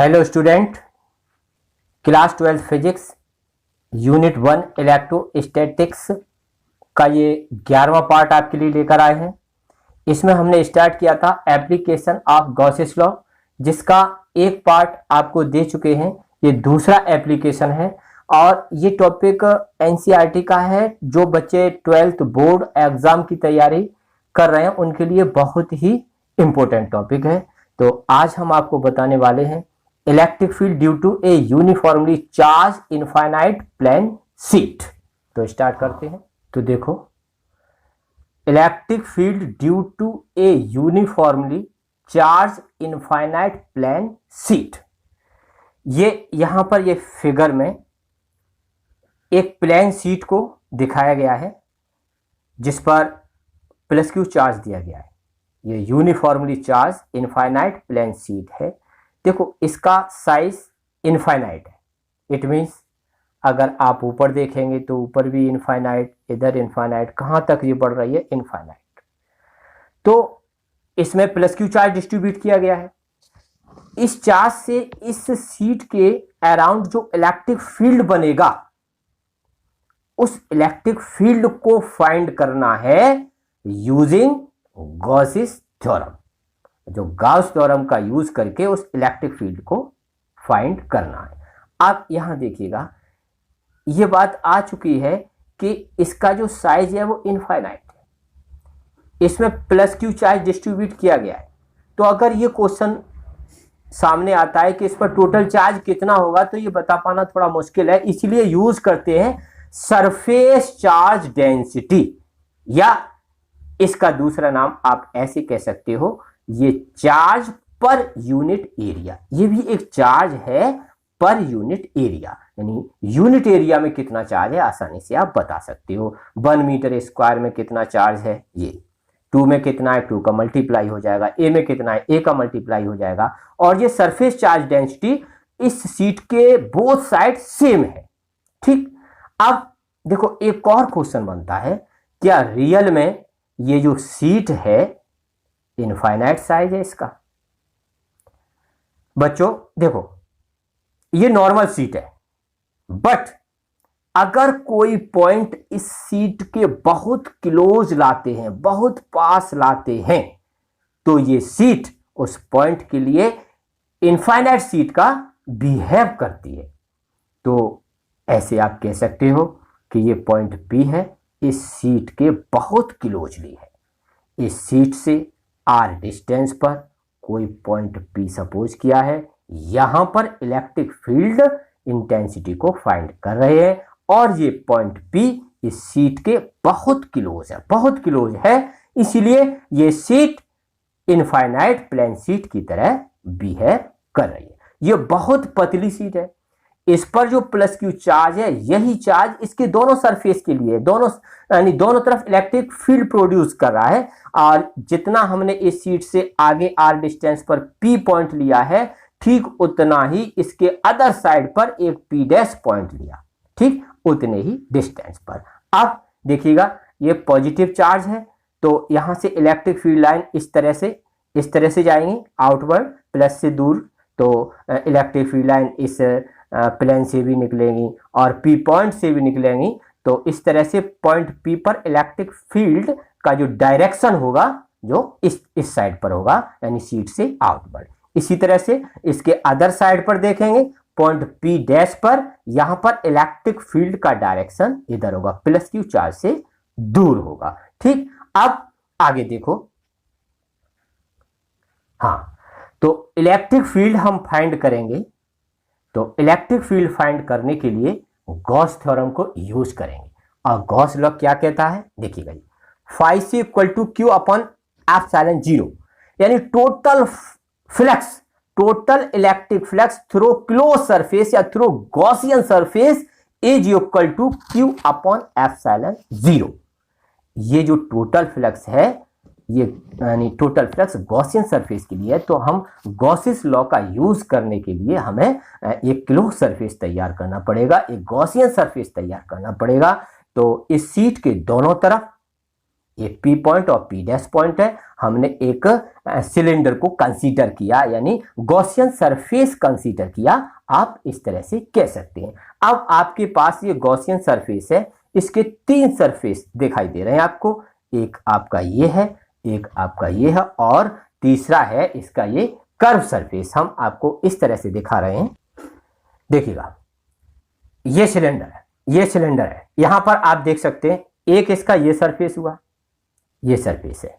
Hello student, class 12 physics unit 1 electrostatics का ये 11वां part आपके लिए लेकर आए हैं। इसमें हमने स्टार्ट किया था एप्लीकेशन ऑफ गॉसेस लॉ, जिसका एक पार्ट आपको दे चुके हैं। ये दूसरा एप्लीकेशन है और ये टॉपिक एनसीईआरटी का है। जो बच्चे 12th बोर्ड एग्जाम की तैयारी कर रहे हैं उनके लिए बहुत ही इंपॉर्टेंट टॉपिक है। तो आज हम आपको बताने वाले हैं electric field due to a uniformly charge infinite plane sheet. तो स्टार्ट करते हैं। तो देखो, electric field due to a uniformly charge infinite plane sheet. ये यहां पर ये फिगर में एक प्लेन शीट को दिखाया गया है जिस पर प्लस क्यू चार्ज दिया गया है। ये uniformly charge infinite plane sheet है। देखो, इसका साइज इनफाइनाइट है। इट मीन्स अगर आप ऊपर देखेंगे तो ऊपर भी इनफाइनाइट, इधर इनफाइनाइट, कहां तक ये बढ़ रही है? इनफाइनाइट। तो इसमें प्लस क्यू चार्ज डिस्ट्रीब्यूट किया गया है। इस चार्ज से इस शीट के अराउंड जो इलेक्ट्रिक फील्ड बनेगा, उस इलेक्ट्रिक फील्ड को फाइंड करना है यूजिंग गॉसेस थ्योरम। जो गॉस थ्योरम का यूज करके उस इलेक्ट्रिक फील्ड को फाइंड करना है। आप यहां देखिएगा, यह बात आ चुकी है कि इसका जो साइज है वो इनफाइनाइट है। इसमें प्लस क्यू चार्ज डिस्ट्रीब्यूट किया गया है। तो अगर ये क्वेश्चन सामने आता है कि इस पर टोटल चार्ज कितना होगा, तो ये बता पाना थोड़ा मुश्किल है। इसलिए यूज करते हैं सरफेस चार्ज डेंसिटी, या इसका दूसरा नाम आप ऐसे कह सकते हो, ये चार्ज पर यूनिट एरिया। ये भी एक चार्ज है पर यूनिट एरिया, यानी यूनिट एरिया में कितना चार्ज है आसानी से आप बता सकते हो। 1 मीटर स्क्वायर में कितना चार्ज है, ये 2 में कितना है, 2 का मल्टीप्लाई हो जाएगा, ए में कितना है, ए का मल्टीप्लाई हो जाएगा। और ये सरफेस चार्ज डेंसिटी इस शीट के बोथ साइड सेम है। ठीक, अब देखो, एक और क्वेश्चन बनता है, क्या रियल में ये जो शीट है इनफाइनाइट साइज है इसका? बच्चों देखो, ये नॉर्मल शीट है, बट अगर कोई पॉइंट इस शीट के बहुत क्लोज लाते हैं, बहुत पास लाते हैं, तो ये शीट उस पॉइंट के लिए इनफाइनाइट शीट का बिहेव करती है। तो ऐसे आप कह सकते हो कि ये पॉइंट P है, इस शीट के बहुत क्लोजली है। इस शीट से आर डिस्टेंस पर कोई पॉइंट P सपोज किया है, यहां पर इलेक्ट्रिक फील्ड इंटेंसिटी को फाइंड कर रहे हैं, और ये पॉइंट P इस शीट के बहुत क्लोज है, बहुत क्लोज है। इसीलिए ये शीट इनफाइनाइट प्लेन शीट की तरह बिहेव कर रही है। ये बहुत पतली शीट है। इस पर जो प्लस क्यू चार्ज है, यही चार्ज इसके दोनों सरफेस के लिए, यानी दोनों तरफ इलेक्ट्रिक फील्ड प्रोड्यूस कर रहा है। और जितना हमने इस शीट से आगे आर डिस्टेंस पर P पॉइंट लिया है, ठीक उतना ही इसके अदर साइड पर एक P डैश पॉइंट लिया, ठीक उतने ही डिस्टेंस पर। अब देखिएगा, ये पॉजिटिव चार्ज है, तो यहां से इलेक्ट्रिक फील्ड लाइन इस तरह से जाएंगी आउटवर्ड, प्लस से दूर। तो इलेक्ट्रिक फील्ड लाइन इस प्लेन से भी निकलेंगी और P पॉइंट से भी निकलेंगी। तो इस तरह से पॉइंट P पर इलेक्ट्रिक फील्ड का जो डायरेक्शन होगा, जो इस साइड पर होगा, यानी शीट से आउटवर्ड। इसी तरह से इसके अदर साइड पर देखेंगे, पॉइंट P डैश पर, यहां पर इलेक्ट्रिक फील्ड का डायरेक्शन इधर होगा, प्लस क्यू चार्ज से दूर होगा। ठीक, अब आगे देखो। हाँ, तो इलेक्ट्रिक फील्ड हम फाइंड करेंगे। तो इलेक्ट्रिक फील्ड फाइंड करने के लिए गॉस थ्योरम को यूज करेंगे। और गॉस लॉ क्या कहता है, देखिएगा, फाई से equal to Q upon epsilon 0, यानी total flux, total electric flux through close surface या through Gaussian surface is equal to Q upon epsilon 0। ये जो टोटल फ्लक्स है, ये यानी टोटल फ्लक्स गॉसियन सरफेस के लिए है। तो हम गॉसियस लॉ का यूज करने के लिए हमें एक क्लोज सरफेस तैयार करना पड़ेगा, एक गॉसियन सरफेस तैयार करना पड़ेगा। तो इस शीट के दोनों तरफ ये P पॉइंट और P डैश पॉइंट है। हमने एक सिलेंडर को कंसीडर किया, यानी गॉसियन सरफेस कंसीडर किया, आप इस तरह से कह सकते हैं। अब आपके पास ये गॉसियन सरफेस है, इसके 3 सरफेस दिखाई दे रहे हैं आपको। एक आपका ये है, एक आपका ये है, और तीसरा है इसका ये कर्व सरफेस। हम आपको इस तरह से दिखा रहे हैं, देखिएगा ये सिलेंडर है, ये सिलेंडर है। यहां पर आप देख सकते हैं एक इसका ये सरफेस हुआ, ये सरफेस है,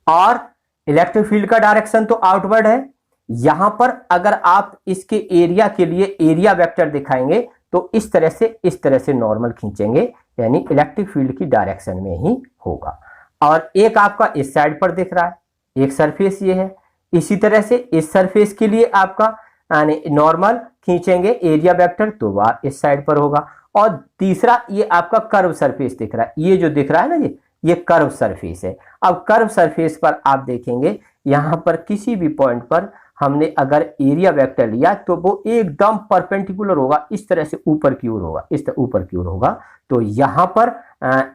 और इलेक्ट्रिक फील्ड का डायरेक्शन तो आउटवर्ड है। यहां पर अगर आप इसके एरिया के लिए एरिया वेक्टर दिखाएंगे तो इस तरह से नॉर्मल खींचेंगे, यानी इलेक्ट्रिक फील्ड की डायरेक्शन में ही होगा। और एक आपका इस साइड पर दिख रहा है, एक सरफेस ये है। इसी तरह से इस सरफेस के लिए आपका यानी नॉर्मल खींचेंगे एरिया वेक्टर, तो वह इस साइड पर होगा। और तीसरा ये आपका कर्व सरफेस दिख रहा है, ये जो दिख रहा है ना, ये कर्व सरफेस है। अब कर्व सरफेस पर आप देखेंगे यहां पर किसी भी पॉइंट पर हमने अगर एरिया वेक्टर लिया तो वो एकदम परपेंडिकुलर होगा, इस तरह से ऊपर की ओर होगा, इस तरह ऊपर की ओर होगा। तो यहां पर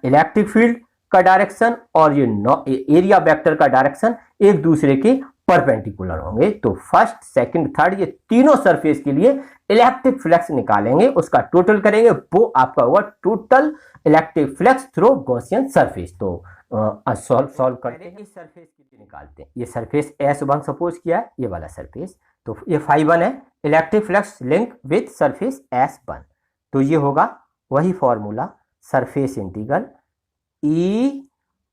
इलेक्ट्रिक फील्ड का डायरेक्शन और ये एरिया वेक्टर का डायरेक्शन एक दूसरे के परपेंडिकुलर होंगे। तो फर्स्ट, सेकंड, थर्ड, ये तीनों सरफेस के लिए इलेक्ट्रिक फ्लक्स निकालेंगे, उसका टोटल करेंगे, वो आपका होगा total electric flux through Gaussian surface. तो सॉल्व करते हैं, इस सरफेस के लिए निकालते हैं। ये सरफेस S1 सपोज किया है, ये वाला सरफेस, तो ये φ1 है, electric flux link with surface S1। तो ये होगा वही formula, surface integral E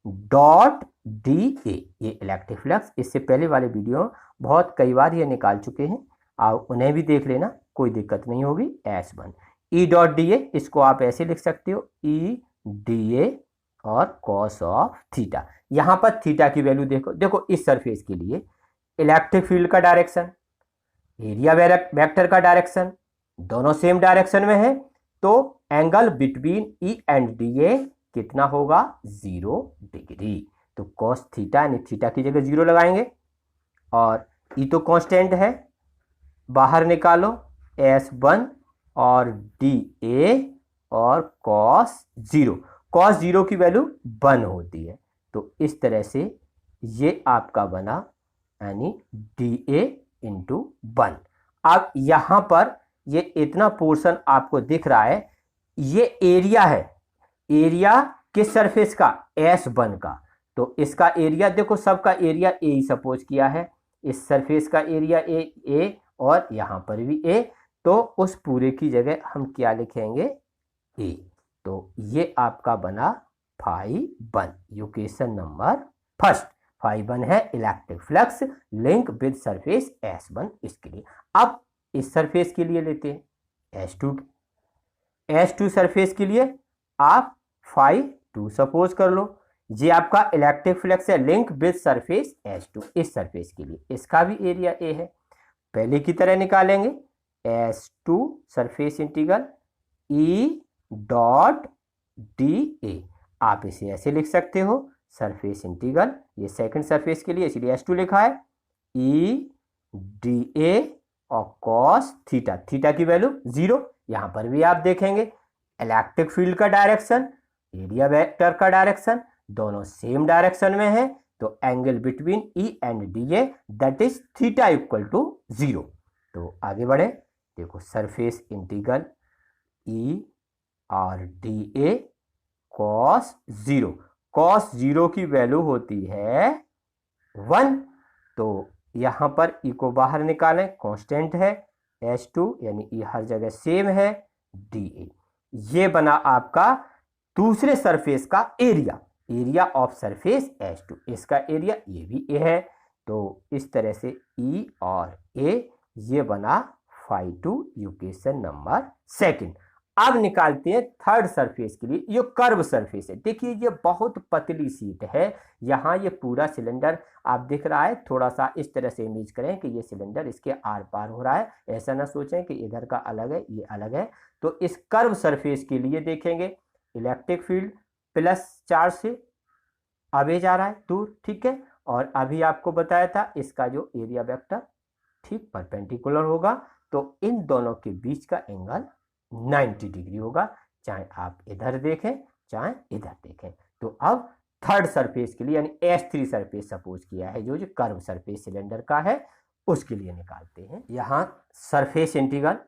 dot D A, ये इलेक्ट्रिक फ्लक्स। इससे पहले वाले वीडियो बहुत कई बार ये निकाल चुके हैं, आप उन्हें भी देख लेना, कोई दिक्कत नहीं होगी। S1 E dot D A, इसको आप ऐसे लिख सकते हो, E डी ए और कॉस ऑफ थीटा। यहां पर थीटा की वैल्यू देखो, देखो इस सरफेस के लिए इलेक्ट्रिक फील्ड का डायरेक्शन, एरिया वेक्टर का डायरेक्शन दोनों सेम डायरेक्शन में है, तो angle between E and D A कितना होगा, 0 डिग्री। तो कॉस थीटा, यानी थीटा की जगह 0 लगाएंगे, और E तो कांस्टेंट है, बाहर निकालो S1 और DA और कॉस 0, कॉस 0 की वैल्यू 1 होती है। तो इस तरह से ये आपका बना, यानी DA इंटू 1। अब यहां पर ये इतना पोर्शन आपको दिख रहा है, ये एरिया है, एरिया किस सरफेस का, S1 का। तो इसका एरिया देखो, सबका एरिया A ही सपोज किया है, इस सरफेस का एरिया A और यहां पर भी A, तो उस पूरे की जगह हम क्या लिखेंगे, A। तो ये आपका बना φ1, इक्वेशन नंबर फर्स्ट। φ1 है electric flux link with surface S1, इसके लिए। अब इस सरफेस के लिए लेते हैं S2 सरफेस के लिए आप φ2 सपोज कर लो, ये आपका इलेक्ट्रिक फ्लक्स है लिंक विद सरफेस S2, इस सरफेस के लिए इसका भी एरिया A है। पहले की तरह निकालेंगे, S2 surface integral E dot DA, आप इसे ऐसे लिख सकते हो, सरफेस इंटीग्रल, ये सेकंड सरफेस के लिए इसलिए S2 लिखा है, E DA और कॉस थीटा, थीटा की वैल्यू 0। यहां पर भी आप देखेंगे इलेक्ट्रिक फील्ड का डायरेक्शन, एरिया वेक्टर का डायरेक्शन दोनों सेम डायरेक्शन में है, तो angle between E and DA that is theta equal to 0। तो आगे बढ़े, देखो सरफेस इंटीग्रल E और DA कॉस 0, कॉस 0 की वैल्यू होती है 1। तो यहां पर E को बाहर निकालें, कांस्टेंट है, S2 यानी E हर जगह सेम है, DA। ये बना आपका दूसरे सरफेस का area, area of surface S2, इसका एरिया ये भी A है। तो इस तरह से E और A ये बना φ2, इक्वेशन नंबर सेकंड। अब निकालते हैं थर्ड सरफेस के लिए, ये कर्व सरफेस है। देखिए ये बहुत पतली सीट है, यहाँ ये पूरा सिलेंडर आप दिख रहा है, थोड़ा सा इस तरह से इमेज करें कि ये सिलेंडर इसके आर पार हो रहा है, ऐसा ना सोचें कि इधर का अलग है ये अलग है। तो इस कर्व सरफेस के लिए देखेंगे इलेक्ट्रिक फील्ड प्लस चार्ज से आगे जा रहा है दूर, ठीक है। और अभी आपको बताया था इसका जो एरिया वेक्टर ठीक परपेंडिकुलर होगा, तो इन दोनों के बीच का एंगल 90 डिग्री होगा, चाहे आप इधर देखें चाहे इधर देखें। तो अब थर्ड सरफेस के लिए यानी S3 सरफेस सपोज किया है, जो कर्व सरफेस सिलेंडर का है उसके लिए निकालते हैं। यहाँ सरफेस इंटीग्रल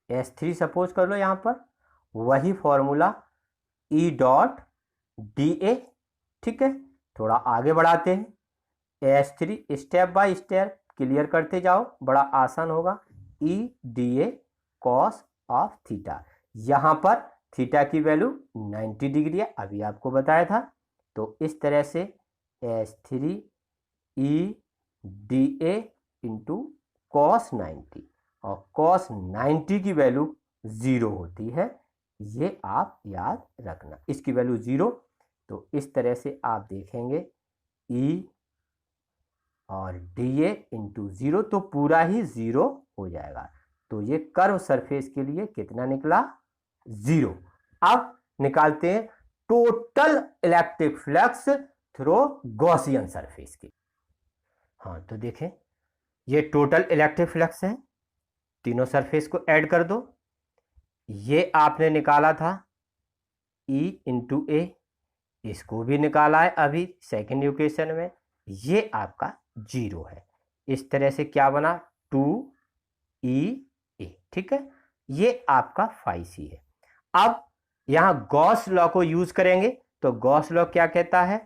S3 सपोज कर लो, यहाँ पर वही फॉर्मूला E डॉट dA, ठीक है। थोड़ा आगे बढ़ाते हैं, S3 step by step clear करते जाओ, बड़ा आसान होगा। E dA cos of theta, यहाँ पर थीटा की वैल्यू 90 डिग्री है, अभी आपको बताया था। तो इस तरह से S3 E dA into cos 90, और कॉस 90 की वैल्यू 0 होती है, ये आप याद रखना, इसकी वैल्यू 0। तो इस तरह से आप देखेंगे E और dA इंटू 0, तो पूरा ही 0 हो जाएगा। तो ये कर्व सरफेस के लिए कितना निकला? 0। अब निकालते हैं total electric flux through Gaussian surface की। हाँ, तो देखें ये टोटल इलेक्ट्रिक फ्लक्स है, तीनों सरफेस को ऐड कर दो। ये आपने निकाला था E इंटू ए, इसको भी निकाला है अभी सेकेंड इक्वेशन में, ये आपका 0 है। इस तरह से क्या बना? 2EA, ठीक है। ये आपका phi c है। अब यहां गॉस लॉ को यूज करेंगे, तो गॉस लॉ क्या कहता है?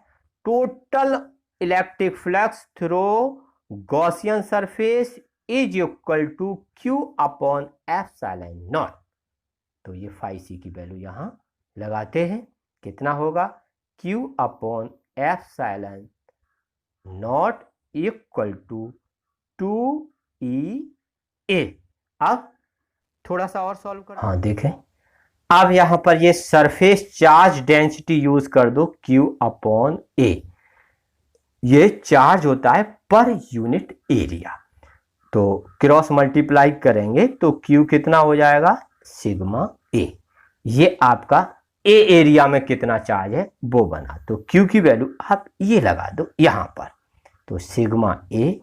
Total electric flux through Gaussian surface is equal to Q upon epsilon naught. तो ये phi c की वैल्यू यहां लगाते हैं, कितना होगा? Q upon epsilon naught equal to 2EA। अब थोड़ा सा और सॉल्व करो। हाँ देखें, अब यहां पर ये सरफेस चार्ज डेंसिटी यूज कर दो, Q अपॉन A। ये चार्ज होता है पर यूनिट एरिया, तो क्रॉस मल्टीप्लाई करेंगे तो Q कितना हो जाएगा? Sigma A। ये आपका A एरिया में कितना चार्ज है वो बना, तो Q की वैल्यू आप ये लगा दो यहां पर, तो sigma A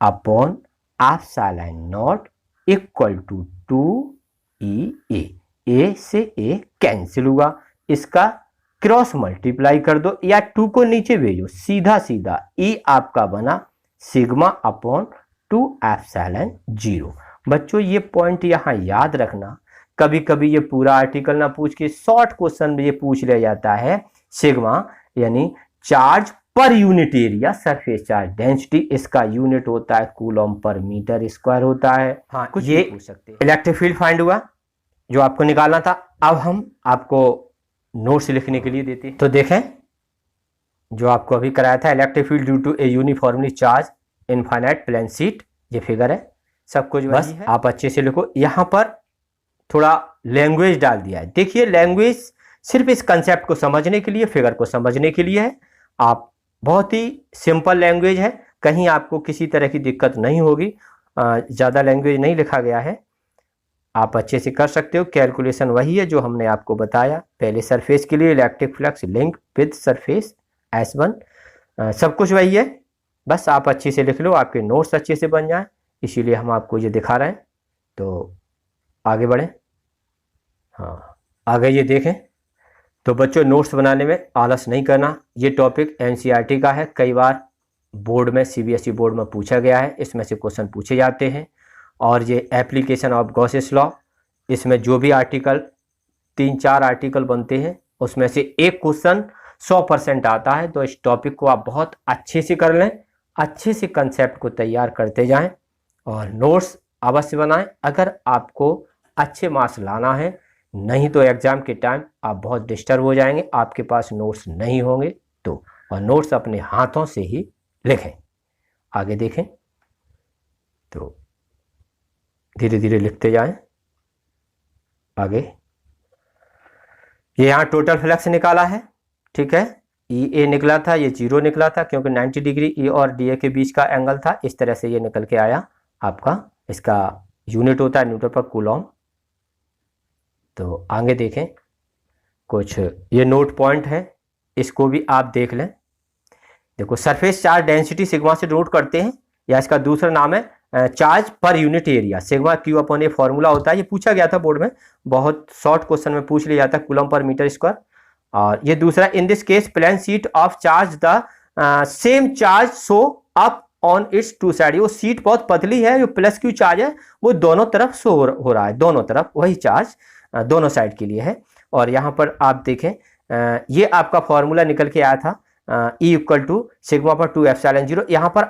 upon epsilon naught equal to 2EA। A से A कैंसिल हुआ, इसका क्रॉस मल्टीप्लाई कर दो या 2 को नीचे भेजो, सीधा सीधा E आपका बना सिग्मा अपॉन 2 एप्सिलॉन 0। बच्चों ये पॉइंट यहां याद रखना, कभी कभी ये पूरा आर्टिकल ना पूछ के शॉर्ट क्वेश्चन में ये पूछ लिया जाता है। सिग्मा यानी charge per unit area, surface charge density, इसका यूनिट होता है कूलम पर मीटर स्क्वायर होता है। हाँ, कुछ ये पूछ सकते हैं। इलेक्ट्रिक फील्ड फाइंड हुआ जो आपको निकालना था। अब हम आपको नोट्स लिखने के लिए देते हैं, तो देखें जो आपको अभी कराया था, electric field due to a uniformly charge infinite plane sheet, ये फिगर है, सब कुछ बस है। आप अच्छे से लिखो। यहाँ पर थोड़ा लैंग्वेज डाल दिया है, देखिए लैंग्वेज सिर्फ इस कंसेप्ट को समझने के लिए, फिगर को समझने के लिए है। आप बहुत ही सिंपल लैंग्वेज है, कहीं आपको किसी तरह की दिक्कत नहीं होगी, ज़्यादा लैंग्वेज नहीं लिखा गया है, आप अच्छे से कर सकते हो। कैलकुलेशन वही है जो हमने आपको बताया पहले। सरफेस के लिए electric flux link with surface S1, सब कुछ वही है, बस आप अच्छे से लिख लो, आपके नोट्स अच्छे से बन जाए, इसीलिए हम आपको ये दिखा रहे हैं। तो आगे बढ़ें। हाँ, आगे ये देखें। तो बच्चों नोट्स बनाने में आलस नहीं करना, ये टॉपिक NCERT का है, कई बार बोर्ड में CBSE बोर्ड में पूछा गया है, इसमें से क्वेश्चन पूछे जाते हैं। और ये एप्लीकेशन ऑफ गॉसेस लॉ, इसमें जो भी आर्टिकल 3-4 आर्टिकल बनते हैं उसमें से एक क्वेश्चन 100% आता है। तो इस टॉपिक को आप बहुत अच्छे से कर लें, अच्छे से कंसेप्ट को तैयार करते जाएं और नोट्स अवश्य बनाएं अगर आपको अच्छे मार्क्स लाना है, नहीं तो एग्जाम के टाइम आप बहुत डिस्टर्ब हो जाएंगे, आपके पास नोट्स नहीं होंगे तो। और नोट्स अपने हाथों से ही लिखें। आगे देखें, तो धीरे धीरे लिखते जाएं। आगे ये यहाँ टोटल फ्लक्स निकाला है, ठीक है। EA निकला था, ये 0 निकला था क्योंकि 90 डिग्री E और DA के बीच का एंगल था, इस तरह से ये निकल के आया आपका। इसका यूनिट होता है न्यूटन पर कूलम। तो आगे देखें, कुछ ये नोट पॉइंट है, इसको भी आप देख लें। देखो सरफेस चार्ज डेंसिटी सिग्मा से नोट करते हैं, या इसका दूसरा नाम है charge per unit area, sigma Q upon A formula होता है। ये पूछा गया था बोर्ड में, बहुत शॉर्ट क्वेश्चन में पूछ लिया जाता है, कूलम पर मीटर स्क्वायर। और ये दूसरा, in this case plane sheet of charge the same charge so up on its two side. वो सीट बहुत पतली है, जो प्लस क्यू चार्ज है वो दोनों तरफ शो हो रहा है, दोनों तरफ वही चार्ज दोनों साइड के लिए है। और यहाँ पर आप देखें ये आपका फॉर्मूला निकल के आया था E इक्वल टू सिग्मा पर 2 एप्सिलॉन 0। यहाँ पर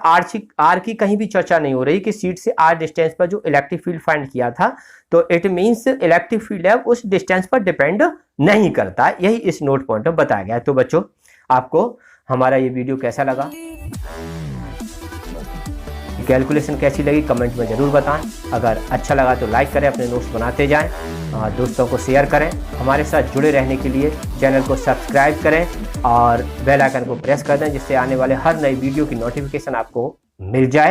आर की कहीं भी चर्चा नहीं हो रही कि सीट से आर डिस्टेंस पर जो इलेक्ट्रिक फील्ड फाइंड किया था, तो इट मीन्स इलेक्ट्रिक फील्ड है उस डिस्टेंस पर डिपेंड नहीं करता, यही इस नोट पॉइंट में बताया गया है। तो बच्चों आपको हमारा ये वीडियो कैसा लगा, कैलकुलेशन कैसी लगी कमेंट में ज़रूर बताएं। अगर अच्छा लगा तो लाइक करें, अपने नोट्स बनाते जाएं, दोस्तों को शेयर करें। हमारे साथ जुड़े रहने के लिए चैनल को सब्सक्राइब करें और बेल आइकन को प्रेस कर दें, जिससे आने वाले हर नई वीडियो की नोटिफिकेशन आपको मिल जाए।